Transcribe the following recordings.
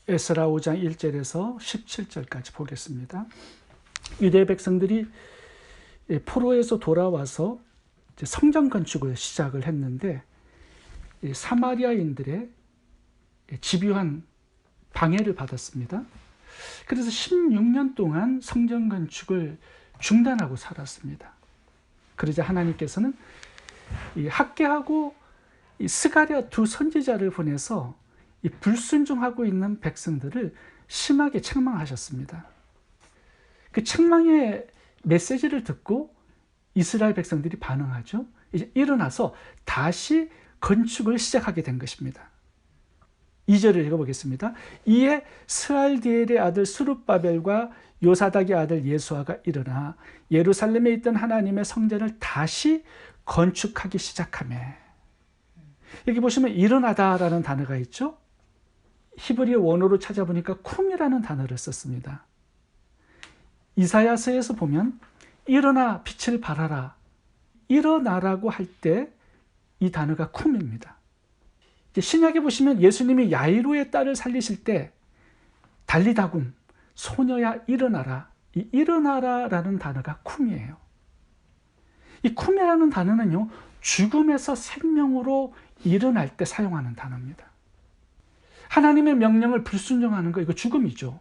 에스라 5장 1절에서 17절까지 보겠습니다. 유대 백성들이 포로에서 돌아와서 이제 성전 건축을 시작을 했는데 사마리아인들의 집요한 방해를 받았습니다. 그래서 16년 동안 성전 건축을 중단하고 살았습니다. 그러자 하나님께서는 이 학개하고 이 스가랴 두 선지자를 보내서 이 불순종하고 있는 백성들을 심하게 책망하셨습니다. 그 책망의 메시지를 듣고 이스라엘 백성들이 반응하죠. 이제 일어나서 다시 건축을 시작하게 된 것입니다. 2절을 읽어보겠습니다. 이에 스알디엘의 아들 스룹바벨과 요사닥의 아들 예수아가 일어나 예루살렘에 있던 하나님의 성전을 다시 건축하기 시작하매. 여기 보시면 일어나다라는 단어가 있죠. 히브리어 원어로 찾아보니까 쿰이라는 단어를 썼습니다. 이사야서에서 보면 일어나 빛을 발하라, 일어나라고 할 때 이 단어가 쿰입니다. 신약에 보시면 예수님이 야이로의 딸을 살리실 때 달리다굼, 소녀야 일어나라, 이 일어나라라는 단어가 쿰이에요. 이 쿰이라는 단어는요, 죽음에서 생명으로 일어날 때 사용하는 단어입니다. 하나님의 명령을 불순종하는 거, 이거 죽음이죠.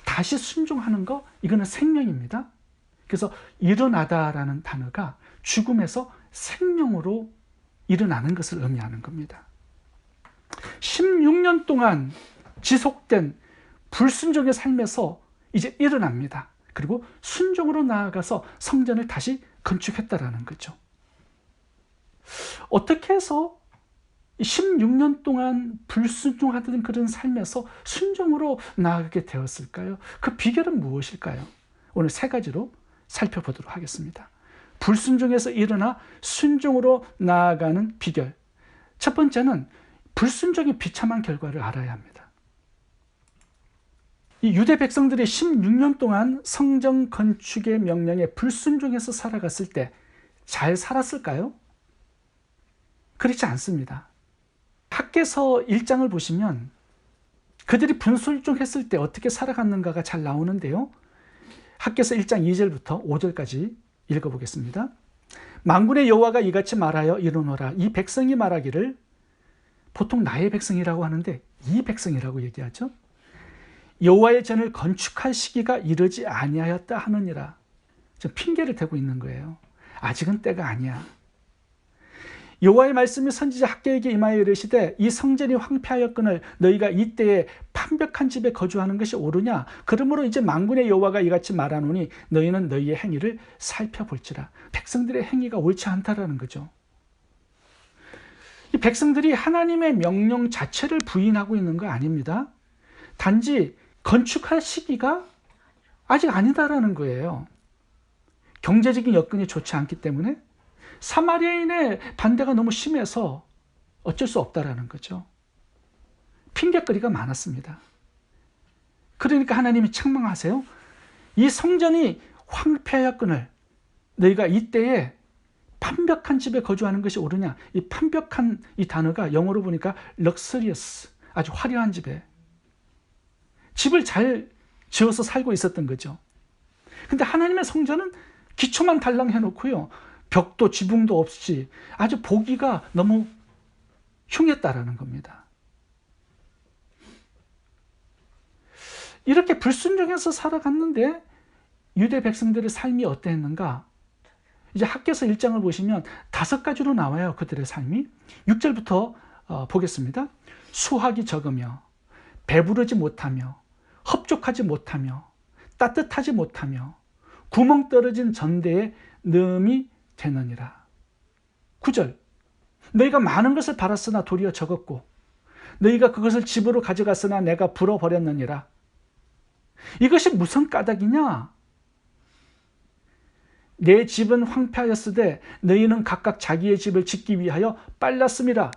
다시 순종하는 거, 이거는 생명입니다. 그래서 일어나다라는 단어가 죽음에서 생명으로 일어나는 것을 의미하는 겁니다. 16년 동안 지속된 불순종의 삶에서 이제 일어납니다. 그리고 순종으로 나아가서 성전을 다시 건축했다라는 거죠. 어떻게 해서 16년 동안 불순종하던 그런 삶에서 순종으로 나아가게 되었을까요? 그 비결은 무엇일까요? 오늘 세 가지로 살펴보도록 하겠습니다. 불순종에서 일어나 순종으로 나아가는 비결. 첫 번째는 불순종의 비참한 결과를 알아야 합니다. 이 유대 백성들이 16년 동안 성전 건축의 명령에 불순종해서 살아갔을 때 잘 살았을까요? 그렇지 않습니다. 학개서 1장을 보시면 그들이 불순종했을 때 어떻게 살아갔는가가 잘 나오는데요. 학개서 1장 2절부터 5절까지 읽어보겠습니다. 만군의 여호와가 이같이 말하여 이르노라. 이 백성이 말하기를, 보통 나의 백성이라고 하는데 이 백성이라고 얘기하죠. 여호와의 전을 건축할 시기가 이르지 아니하였다 하느니라. 좀 핑계를 대고 있는 거예요. 아직은 때가 아니야. 여호와의 말씀이 선지자 학개에게 임하여 이르시되 이 성전이 황폐하였거늘 너희가 이때에 판벽한 집에 거주하는 것이 옳으냐? 그러므로 이제 만군의 여호와가 이같이 말하노니 너희는 너희의 행위를 살펴볼지라. 백성들의 행위가 옳지 않다라는 거죠. 이 백성들이 하나님의 명령 자체를 부인하고 있는 거 아닙니다. 단지 건축할 시기가 아직 아니다라는 거예요. 경제적인 여건이 좋지 않기 때문에 사마리아인의 반대가 너무 심해서 어쩔 수 없다라는 거죠. 핑계거리가 많았습니다. 그러니까 하나님이 책망하세요. 이 성전이 황폐하였거늘 너희가 이때에 판벽한 집에 거주하는 것이 옳으냐. 이 판벽한 이 단어가 영어로 보니까 luxurious, 아주 화려한 집을 잘 지어서 살고 있었던 거죠. 근데 하나님의 성전은 기초만 달랑 해놓고요, 벽도 지붕도 없이 아주 보기가 너무 흉했다라는 겁니다. 이렇게 불순종해서 살아갔는데 유대 백성들의 삶이 어땠는가? 이제 학개서 1장을 보시면 5가지로 나와요. 그들의 삶이. 6절부터 보겠습니다. 수확이 적으며 배부르지 못하며 흡족하지 못하며 따뜻하지 못하며 구멍 떨어진 전대에 넣음이 되느니라. 9절. 너희가 많은 것을 바랐으나 도리어 적었고 너희가 그것을 집으로 가져갔으나 내가 불어버렸느니라. 이것이 무슨 까닭이냐? 내 집은 황폐하였으되 너희는 각각 자기의 집을 짓기 위하여 빨랐음이라.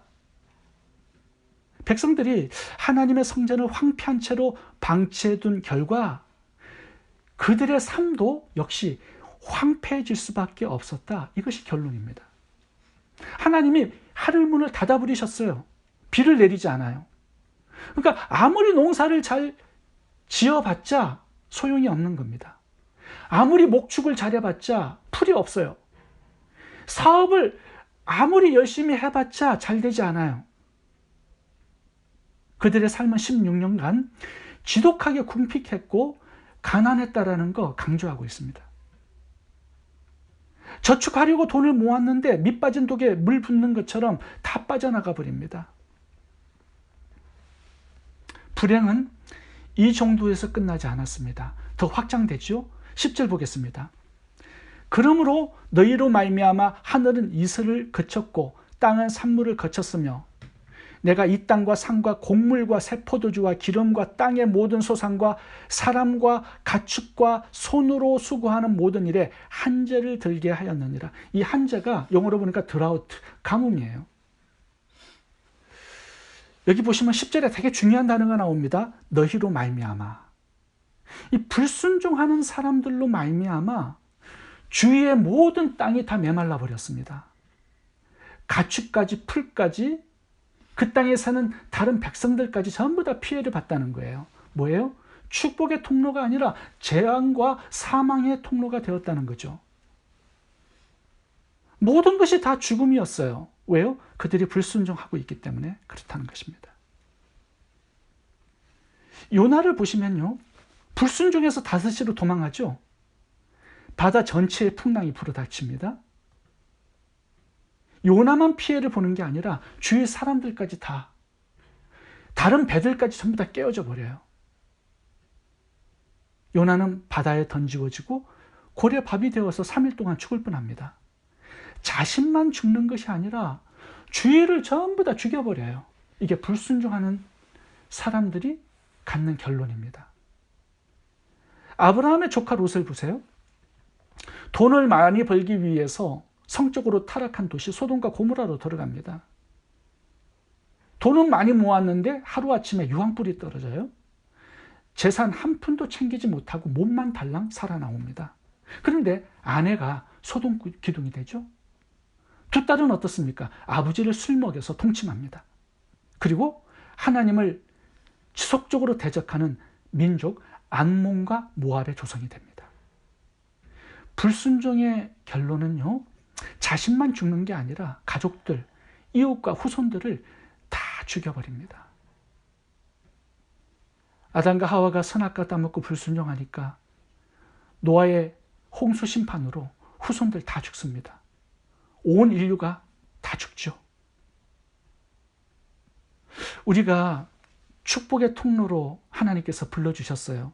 백성들이 하나님의 성전을 황폐한 채로 방치해둔 결과 그들의 삶도 역시 황폐해질 수밖에 없었다. 이것이 결론입니다. 하나님이 하늘문을 닫아버리셨어요. 비를 내리지 않아요. 그러니까 아무리 농사를 잘 지어봤자 소용이 없는 겁니다. 아무리 목축을 잘해봤자 풀이 없어요. 사업을 아무리 열심히 해봤자 잘 되지 않아요. 그들의 삶은 16년간 지독하게 궁핍했고 가난했다라는 거 강조하고 있습니다. 저축하려고 돈을 모았는데 밑 빠진 독에 물 붓는 것처럼 다 빠져나가 버립니다. 불행은 이 정도에서 끝나지 않았습니다. 더 확장되죠. 10절 보겠습니다. 그러므로 너희로 말미암아 하늘은 이슬을 거쳤고 땅은 산물을 거쳤으며 내가 이 땅과 산과 곡물과 새 포도주와 기름과 땅의 모든 소산과 사람과 가축과 손으로 수고하는 모든 일에 한재를 들게 하였느니라. 이 한재가 영어로 보니까 드라우트, 가뭄이에요. 여기 보시면 10절에 되게 중요한 단어가 나옵니다. 너희로 말미암아. 이 불순종하는 사람들로 말미암아 주위의 모든 땅이 다 메말라 버렸습니다. 가축까지 풀까지 그 땅에 사는 다른 백성들까지 전부 다 피해를 봤다는 거예요. 뭐예요? 축복의 통로가 아니라 재앙과 사망의 통로가 되었다는 거죠. 모든 것이 다 죽음이었어요. 왜요? 그들이 불순종하고 있기 때문에 그렇다는 것입니다. 요나를 보시면요, 불순종해서 다섯시로 도망하죠. 바다 전체에 풍랑이 불어닥칩니다. 요나만 피해를 보는 게 아니라 주위 사람들까지 다, 다른 배들까지 전부 다 깨어져 버려요. 요나는 바다에 던지워지고 고래밥이 되어서 3일 동안 죽을 뻔합니다. 자신만 죽는 것이 아니라 주위를 전부 다 죽여버려요. 이게 불순종하는 사람들이 갖는 결론입니다. 아브라함의 조카 롯을 보세요. 돈을 많이 벌기 위해서 성적으로 타락한 도시 소돔과 고모라로 들어갑니다. 돈은 많이 모았는데 하루아침에 유황불이 떨어져요. 재산 한 푼도 챙기지 못하고 몸만 달랑 살아나옵니다. 그런데 아내가 소돔 기둥이 되죠. 두 딸은 어떻습니까? 아버지를 술 먹여서 동침합니다. 그리고 하나님을 지속적으로 대적하는 민족 암몬과 모압의 조상이 됩니다. 불순종의 결론은요, 자신만 죽는 게 아니라 가족들, 이웃과 후손들을 다 죽여버립니다. 아담과 하와가 선악과 따먹고 불순종하니까 노아의 홍수 심판으로 후손들 다 죽습니다. 온 인류가 다 죽죠. 우리가 축복의 통로로 하나님께서 불러주셨어요.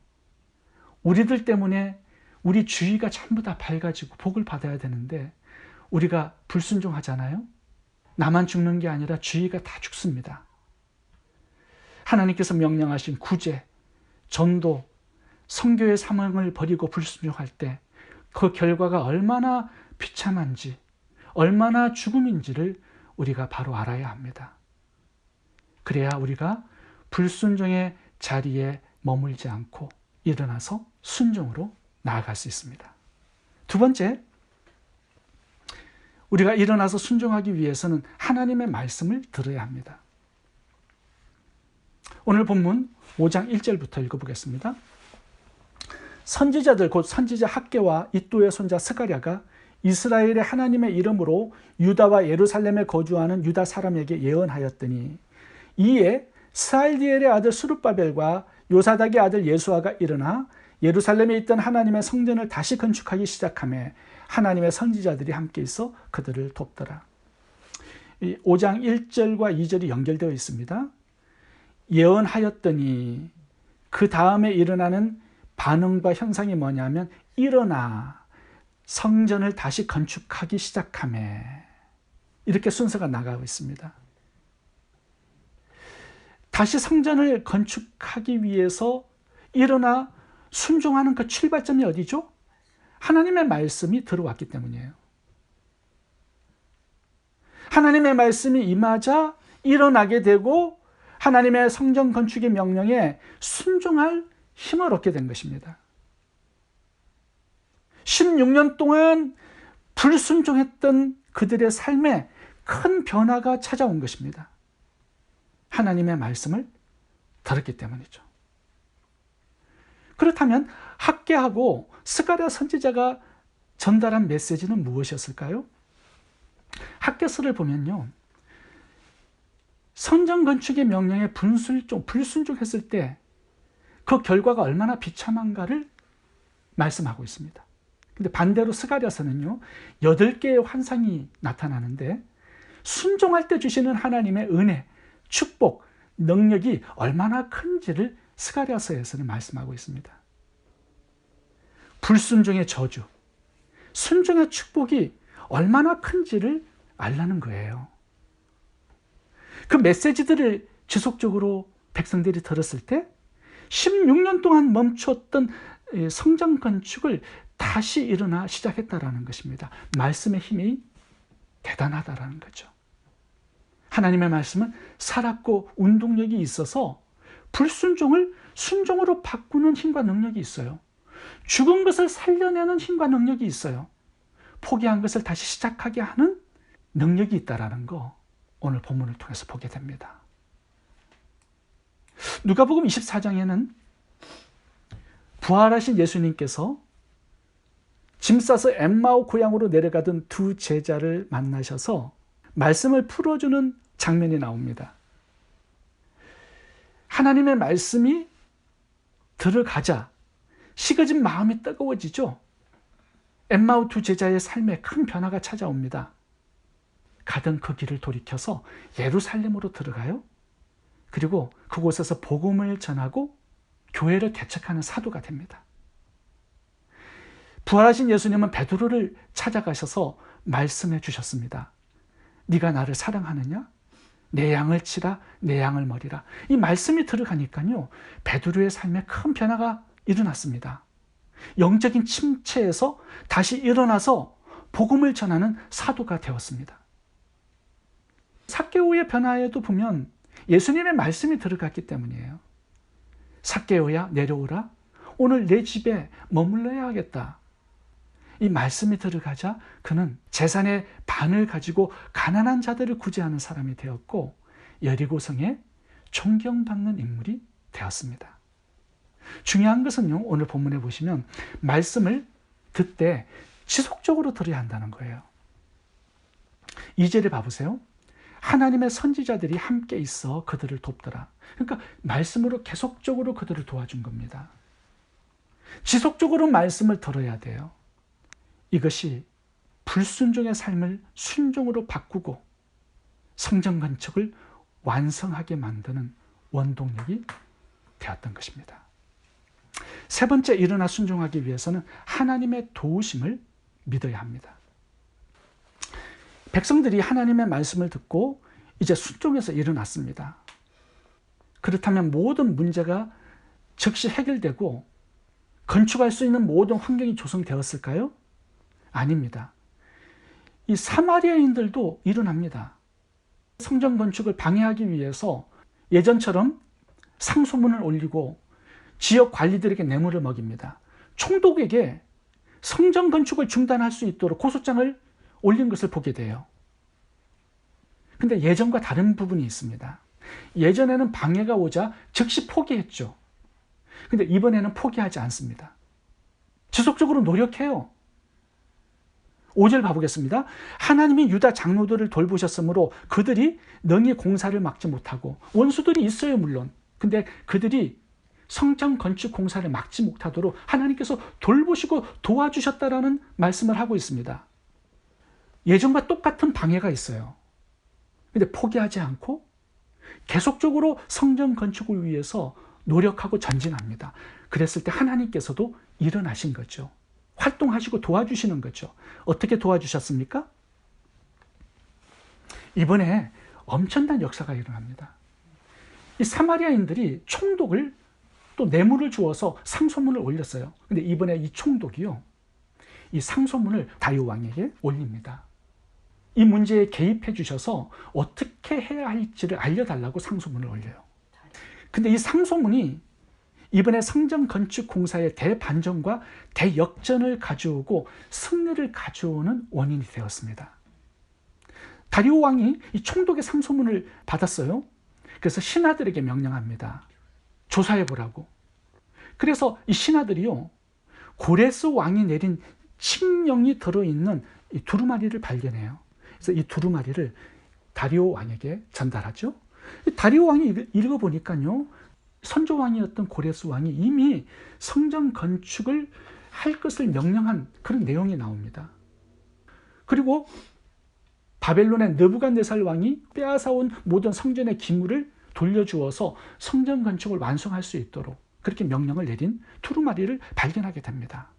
우리들 때문에 우리 주위가 전부 다 밝아지고 복을 받아야 되는데 우리가 불순종하잖아요. 나만 죽는 게 아니라 주위가 다 죽습니다. 하나님께서 명령하신 구제, 전도, 선교의 사명을 버리고 불순종할 때 그 결과가 얼마나 비참한지, 얼마나 죽음인지를 우리가 바로 알아야 합니다. 그래야 우리가 불순종의 자리에 머물지 않고 일어나서 순종으로 나아갈 수 있습니다. 두 번째, 우리가 일어나서 순종하기 위해서는 하나님의 말씀을 들어야 합니다. 오늘 본문 5장 1절부터 읽어보겠습니다. 선지자들 곧 선지자 학개와 이도의 손자 스가랴가 이스라엘의 하나님의 이름으로 유다와 예루살렘에 거주하는 유다 사람에게 예언하였더니 이에 스알디엘의 아들 스룹바벨과 요사닥의 아들 예수아가 일어나 예루살렘에 있던 하나님의 성전을 다시 건축하기 시작하며 하나님의 선지자들이 함께 있어 그들을 돕더라. 5장 1절과 2절이 연결되어 있습니다. 예언하였더니 그 다음에 일어나는 반응과 현상이 뭐냐면 일어나 성전을 다시 건축하기 시작하며 이렇게 순서가 나가고 있습니다. 다시 성전을 건축하기 위해서 일어나 순종하는 그 출발점이 어디죠? 하나님의 말씀이 들어왔기 때문이에요. 하나님의 말씀이 임하자 일어나게 되고 하나님의 성전 건축의 명령에 순종할 힘을 얻게 된 것입니다. 16년 동안 불순종했던 그들의 삶에 큰 변화가 찾아온 것입니다. 하나님의 말씀을 들었기 때문이죠. 그렇다면 학개하고 스가랴 선지자가 전달한 메시지는 무엇이었을까요? 학개서를 보면요, 성전 건축의 명령에 불순종했을 때 그 결과가 얼마나 비참한가를 말씀하고 있습니다. 근데 반대로 스가랴서는요, 8개의 환상이 나타나는데 순종할 때 주시는 하나님의 은혜, 축복, 능력이 얼마나 큰지를 스가랴서에서는 말씀하고 있습니다. 불순종의 저주, 순종의 축복이 얼마나 큰지를 알라는 거예요. 그 메시지들을 지속적으로 백성들이 들었을 때 16년 동안 멈췄던 성전 건축을 다시 일어나 시작했다라는 것입니다. 말씀의 힘이 대단하다라는 거죠. 하나님의 말씀은 살았고 운동력이 있어서 불순종을 순종으로 바꾸는 힘과 능력이 있어요. 죽은 것을 살려내는 힘과 능력이 있어요. 포기한 것을 다시 시작하게 하는 능력이 있다라는 거 오늘 본문을 통해서 보게 됩니다. 누가복음 24장에는 부활하신 예수님께서 짐 싸서 엠마오 고향으로 내려가던 두 제자를 만나셔서 말씀을 풀어주는 장면이 나옵니다. 하나님의 말씀이 들어가자 식어진 마음이 뜨거워지죠. 엠마오 두 제자의 삶에 큰 변화가 찾아옵니다. 가던 그 길을 돌이켜서 예루살렘으로 들어가요. 그리고 그곳에서 복음을 전하고 교회를 개척하는 사도가 됩니다. 부활하신 예수님은 베드로를 찾아가셔서 말씀해 주셨습니다. 네가 나를 사랑하느냐? 내 양을 치라, 내 양을 먹이라. 이 말씀이 들어가니까요, 베드로의 삶에 큰 변화가 일어났습니다. 영적인 침체에서 다시 일어나서 복음을 전하는 사도가 되었습니다. 삭개오의 변화에도 보면 예수님의 말씀이 들어갔기 때문이에요. 삭개오야, 내려오라. 오늘 내 집에 머물러야 하겠다. 이 말씀이 들어가자 그는 재산의 반을 가지고 가난한 자들을 구제하는 사람이 되었고 여리고성에 존경받는 인물이 되었습니다. 중요한 것은요, 오늘 본문에 보시면 말씀을 듣되 지속적으로 들어야 한다는 거예요. 2절에 봐보세요. 하나님의 선지자들이 함께 있어 그들을 돕더라. 그러니까 말씀으로 계속적으로 그들을 도와준 겁니다. 지속적으로 말씀을 들어야 돼요. 이것이 불순종의 삶을 순종으로 바꾸고 성전 건축을 완성하게 만드는 원동력이 되었던 것입니다. 세 번째, 일어나 순종하기 위해서는 하나님의 도우심을 믿어야 합니다. 백성들이 하나님의 말씀을 듣고 이제 순종해서 일어났습니다. 그렇다면 모든 문제가 즉시 해결되고 건축할 수 있는 모든 환경이 조성되었을까요? 아닙니다. 이 사마리아인들도 일어납니다. 성전 건축을 방해하기 위해서 예전처럼 상소문을 올리고 지역 관리들에게 뇌물을 먹입니다. 총독에게 성전 건축을 중단할 수 있도록 고소장을 올린 것을 보게 돼요. 근데 예전과 다른 부분이 있습니다. 예전에는 방해가 오자 즉시 포기했죠. 근데 이번에는 포기하지 않습니다. 지속적으로 노력해요. 5절 봐보겠습니다. 하나님이 유다 장로들을 돌보셨으므로 그들이 능히 공사를 막지 못하고, 원수들이 있어요 물론. 근데 그들이 성전 건축 공사를 막지 못하도록 하나님께서 돌보시고 도와주셨다라는 말씀을 하고 있습니다. 예전과 똑같은 방해가 있어요. 근데 포기하지 않고 계속적으로 성전 건축을 위해서 노력하고 전진합니다. 그랬을 때 하나님께서도 일어나신 거죠. 활동하시고 도와주시는 거죠. 어떻게 도와주셨습니까? 이번에 엄청난 역사가 일어납니다. 이 사마리아인들이 총독을 또 뇌물을 주어서 상소문을 올렸어요. 근데 이번에 이 총독이요, 이 상소문을 다윗 왕에게 올립니다. 이 문제에 개입해 주셔서 어떻게 해야 할지를 알려달라고 상소문을 올려요. 근데 이 상소문이 이번에 성전 건축 공사의 대반전과 대역전을 가져오고 승리를 가져오는 원인이 되었습니다. 다리오 왕이 이 총독의 상소문을 받았어요. 그래서 신하들에게 명령합니다. 조사해 보라고. 그래서 이 신하들이요, 고레스 왕이 내린 칙령이 들어있는 이 두루마리를 발견해요. 그래서 이 두루마리를 다리오 왕에게 전달하죠. 다리오 왕이 읽어보니까요, 선조왕이었던 고레스 왕이 이미 성전 건축을 할 것을 명령한 그런 내용이 나옵니다. 그리고 바벨론의 느부갓네살 왕이 빼앗아온 모든 성전의 기물을 돌려주어서 성전 건축을 완성할 수 있도록 그렇게 명령을 내린 두루마리를 발견하게 됩니다.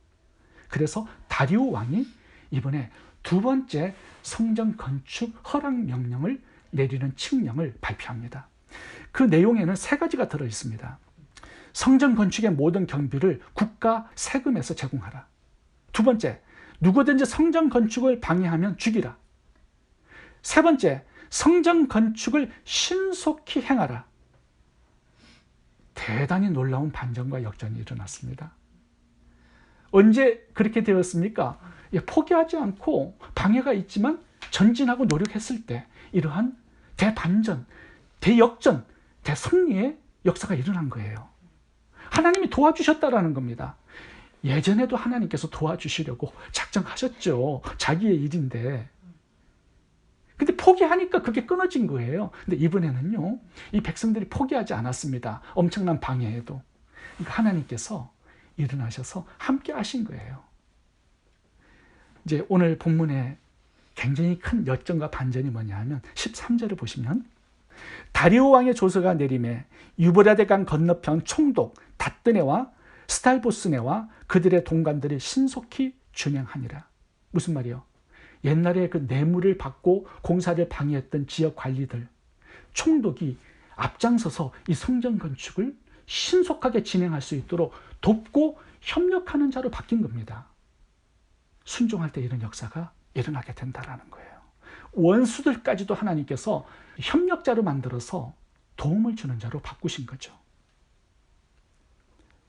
그래서 다리오 왕이 이번에 두 번째 성전 건축 허락 명령을 내리는 칙령을 발표합니다. 그 내용에는 세 가지가 들어 있습니다. 성전 건축의 모든 경비를 국가 세금에서 제공하라. 두 번째, 누구든지 성전 건축을 방해하면 죽이라. 세 번째, 성전 건축을 신속히 행하라. 대단히 놀라운 반전과 역전이 일어났습니다. 언제 그렇게 되었습니까? 포기하지 않고 방해가 있지만 전진하고 노력했을 때 이러한 대반전, 대역전, 대승리의 역사가 일어난 거예요. 하나님이 도와주셨다라는 겁니다. 예전에도 하나님께서 도와주시려고 작정하셨죠. 자기의 일인데. 근데 포기하니까 그게 끊어진 거예요. 근데 이번에는요, 이 백성들이 포기하지 않았습니다. 엄청난 방해에도. 그러니까 하나님께서 일어나셔서 함께 하신 거예요. 이제 오늘 본문에 굉장히 큰 역전과 반전이 뭐냐 하면 13절을 보시면 다리오 왕의 조서가 내림에 유브라데 강 건너편 총독 다뜨네와 스탈보스네와 그들의 동관들이 신속히 준행하니라. 무슨 말이요? 옛날에 그 뇌물을 받고 공사를 방해했던 지역 관리들, 총독이 앞장서서 이 성전 건축을 신속하게 진행할 수 있도록 돕고 협력하는 자로 바뀐 겁니다. 순종할 때 이런 역사가 일어나게 된다는 거예요. 원수들까지도 하나님께서 협력자로 만들어서 도움을 주는 자로 바꾸신 거죠.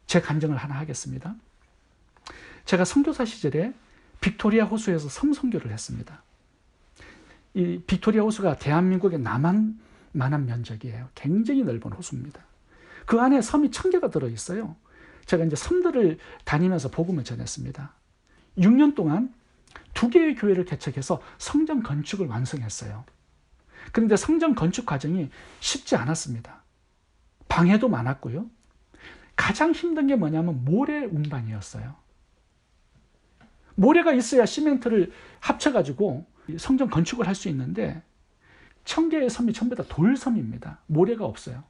제 간증을 하나 하겠습니다. 제가 선교사 시절에 빅토리아 호수에서 섬선교를 했습니다. 이 빅토리아 호수가 대한민국의 남한만한 면적이에요. 굉장히 넓은 호수입니다. 그 안에 섬이 1000개가 들어있어요. 제가 이제 섬들을 다니면서 복음을 전했습니다. 6년 동안 2개의 교회를 개척해서 성전 건축을 완성했어요. 그런데 성전 건축 과정이 쉽지 않았습니다. 방해도 많았고요. 가장 힘든 게 뭐냐면 모래 운반이었어요. 모래가 있어야 시멘트를 합쳐가지고 성전 건축을 할 수 있는데 1000개의 섬이 전부 다 돌섬입니다. 모래가 없어요.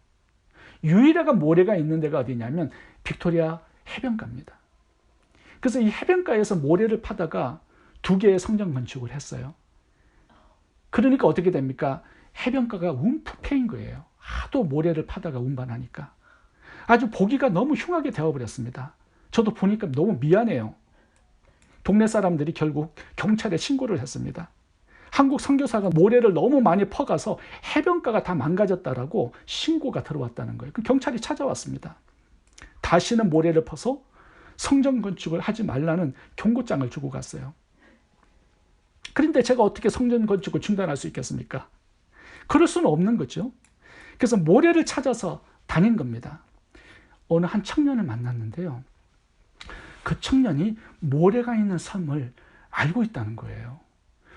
유일하게 모래가 있는 데가 어디냐면 빅토리아 해변가입니다. 그래서 이 해변가에서 모래를 파다가 2개의 성전 건축을 했어요. 그러니까 어떻게 됩니까? 해변가가 움푹 패인 거예요. 하도 모래를 파다가 운반하니까. 아주 보기가 너무 흉하게 되어버렸습니다. 저도 보니까 너무 미안해요. 동네 사람들이 결국 경찰에 신고를 했습니다. 한국 선교사가 모래를 너무 많이 퍼가서 해변가가 다 망가졌다라고 신고가 들어왔다는 거예요. 그 경찰이 찾아왔습니다. 다시는 모래를 퍼서 성전 건축을 하지 말라는 경고장을 주고 갔어요. 그런데 제가 어떻게 성전 건축을 중단할 수 있겠습니까? 그럴 수는 없는 거죠. 그래서 모래를 찾아서 다닌 겁니다. 어느 한 청년을 만났는데요. 그 청년이 모래가 있는 섬을 알고 있다는 거예요.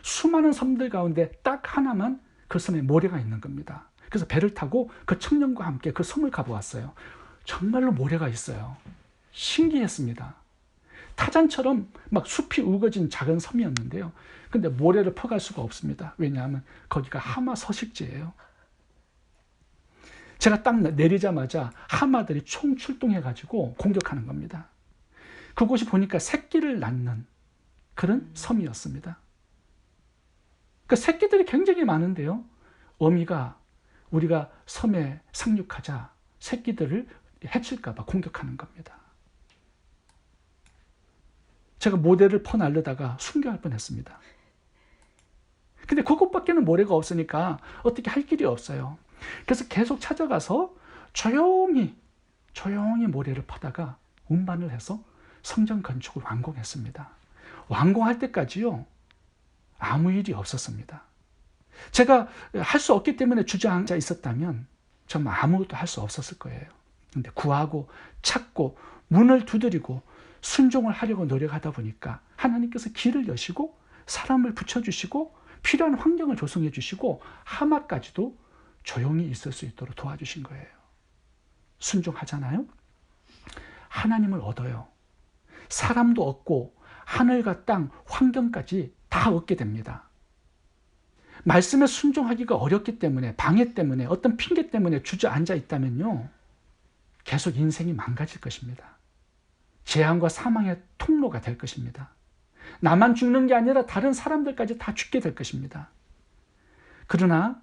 수많은 섬들 가운데 딱 하나만 그 섬에 모래가 있는 겁니다. 그래서 배를 타고 그 청년과 함께 그 섬을 가보았어요. 정말로 모래가 있어요. 신기했습니다. 타잔처럼 막 숲이 우거진 작은 섬이었는데요. 근데 모래를 퍼갈 수가 없습니다. 왜냐하면 거기가 하마 서식지예요. 제가 딱 내리자마자 하마들이 총 출동해가지고 공격하는 겁니다. 그곳이 보니까 새끼를 낳는 그런 섬이었습니다. 그 새끼들이 굉장히 많은데요. 어미가 우리가 섬에 상륙하자 새끼들을 해칠까 봐 공격하는 겁니다. 제가 모래를 퍼날르다가 순교할 뻔했습니다. 근데 그곳밖에는 모래가 없으니까 어떻게 할 길이 없어요. 그래서 계속 찾아가서 조용히 모래를 퍼다가 운반을 해서 성전 건축을 완공했습니다. 완공할 때까지요, 아무 일이 없었습니다. 제가 할 수 없기 때문에 주저앉아 있었다면 정말 아무것도 할 수 없었을 거예요. 근데 구하고 찾고 문을 두드리고 순종을 하려고 노력하다 보니까 하나님께서 길을 여시고 사람을 붙여주시고 필요한 환경을 조성해 주시고 하마까지도 조용히 있을 수 있도록 도와주신 거예요. 순종하잖아요. 하나님을 얻어요. 사람도 얻고 하늘과 땅, 환경까지 다 얻게 됩니다. 말씀에 순종하기가 어렵기 때문에, 방해 때문에, 어떤 핑계 때문에 주저앉아 있다면요, 계속 인생이 망가질 것입니다. 재앙과 사망의 통로가 될 것입니다. 나만 죽는 게 아니라 다른 사람들까지 다 죽게 될 것입니다. 그러나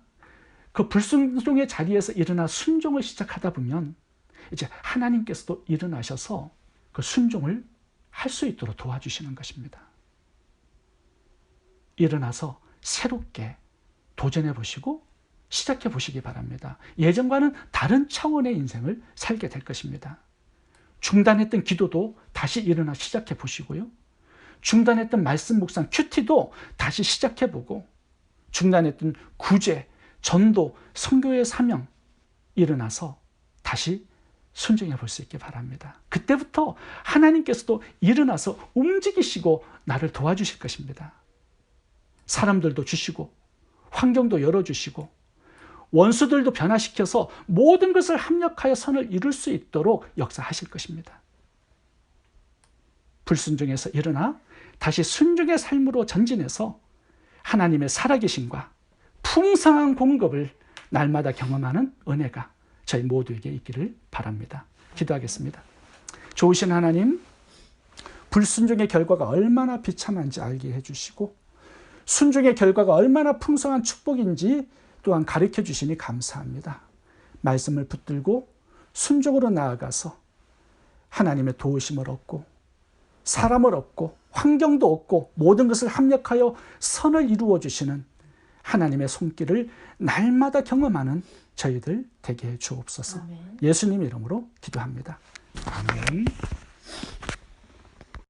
그 불순종의 자리에서 일어나 순종을 시작하다 보면 이제 하나님께서도 일어나셔서 그 순종을 할 수 있도록 도와주시는 것입니다. 일어나서 새롭게 도전해 보시고 시작해 보시기 바랍니다. 예전과는 다른 차원의 인생을 살게 될 것입니다. 중단했던 기도도 다시 일어나 시작해 보시고요. 중단했던 말씀 묵상, 큐티도 다시 시작해 보고, 중단했던 구제, 전도, 선교의 사명 일어나서 다시 순종해 볼 수 있기 바랍니다. 그때부터 하나님께서도 일어나서 움직이시고 나를 도와주실 것입니다. 사람들도 주시고 환경도 열어주시고 원수들도 변화시켜서 모든 것을 합력하여 선을 이룰 수 있도록 역사하실 것입니다. 불순종에서 일어나 다시 순종의 삶으로 전진해서 하나님의 살아계심과 풍성한 공급을 날마다 경험하는 은혜가 저희 모두에게 있기를 바랍니다. 기도하겠습니다. 좋으신 하나님, 불순종의 결과가 얼마나 비참한지 알게 해주시고 순종의 결과가 얼마나 풍성한 축복인지 또한 가르쳐 주시니 감사합니다. 말씀을 붙들고 순종으로 나아가서 하나님의 도우심을 얻고 사람을 얻고 환경도 얻고 모든 것을 합력하여 선을 이루어 주시는 하나님의 손길을 날마다 경험하는 저희들 되게 해 주옵소서. 아멘. 예수님 이름으로 기도합니다. 아멘.